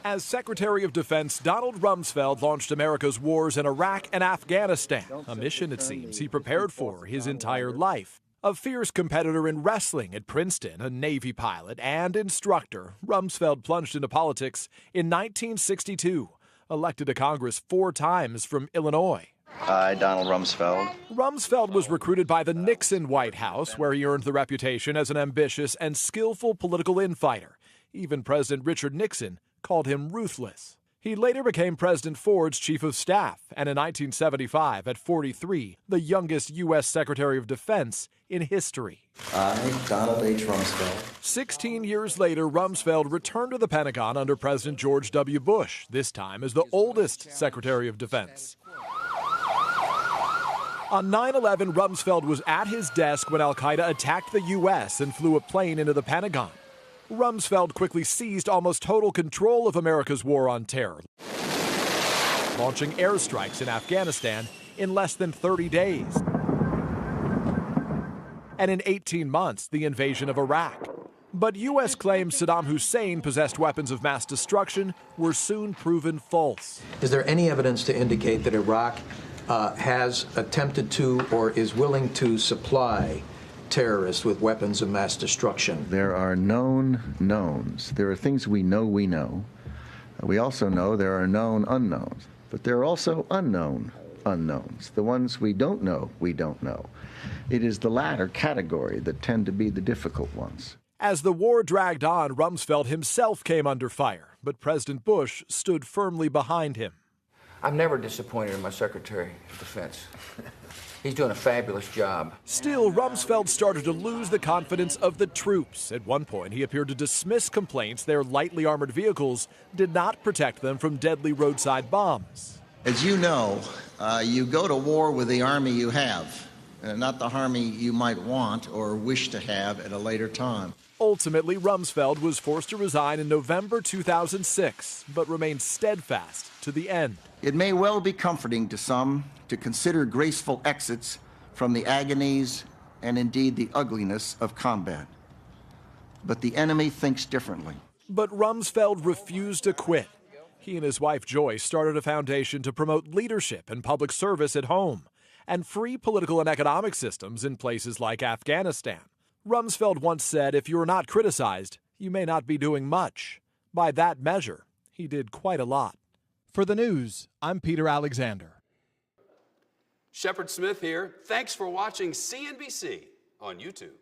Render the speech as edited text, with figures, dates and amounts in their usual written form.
As Secretary of Defense, Donald Rumsfeld launched America's wars in Iraq and Afghanistan, a mission, it seems, he prepared for his entire life. A fierce competitor in wrestling at Princeton, a Navy pilot and instructor, Rumsfeld plunged into politics in 1962, elected to Congress 4 times from Illinois. I, Donald Rumsfeld. Rumsfeld was recruited by the Nixon White House, where he earned the reputation as an ambitious and skillful political infighter. Even President Richard Nixon called him ruthless. He later became President Ford's chief of staff, and in 1975, at 43, the youngest U.S. Secretary of Defense in history. I, Donald H. Rumsfeld. 16 years later, Rumsfeld returned to the Pentagon under President George W. Bush, this time as the oldest Secretary of Defense. On 9/11, Rumsfeld was at his desk when al-Qaeda attacked the U.S. and flew a plane into the Pentagon. Rumsfeld quickly seized almost total control of America's war on terror, launching airstrikes in Afghanistan in less than 30 days. And in 18 months, the invasion of Iraq. But U.S. claims Saddam Hussein possessed weapons of mass destruction were soon proven false. Is there any evidence to indicate that Iraq has attempted to or is willing to supply terrorists with weapons of mass destruction? There are known knowns. There are things we know we know. We also know there are known unknowns. But there are also unknown unknowns. The ones we don't know, we don't know. It is the latter category that tend to be the difficult ones. As the war dragged on, Rumsfeld himself came under fire, but President Bush stood firmly behind him. I'm never disappointed in my Secretary of Defense. He's doing a fabulous job. Still, Rumsfeld started to lose the confidence of the troops. At one point, he appeared to dismiss complaints their lightly armored vehicles did not protect them from deadly roadside bombs. As you know, you go to war with the army you have, not the army you might want or wish to have at a later time. Ultimately, Rumsfeld was forced to resign in November 2006, but remained steadfast to the end. It may well be comforting to some to consider graceful exits from the agonies and indeed the ugliness of combat. But the enemy thinks differently. But Rumsfeld refused to quit. He and his wife Joyce started a foundation to promote leadership and public service at home and free political and economic systems in places like Afghanistan. Rumsfeld once said, if you are not criticized, you may not be doing much. By that measure, he did quite a lot. For the news, I'm Peter Alexander. Shepard Smith here. Thanks for watching CNBC on YouTube.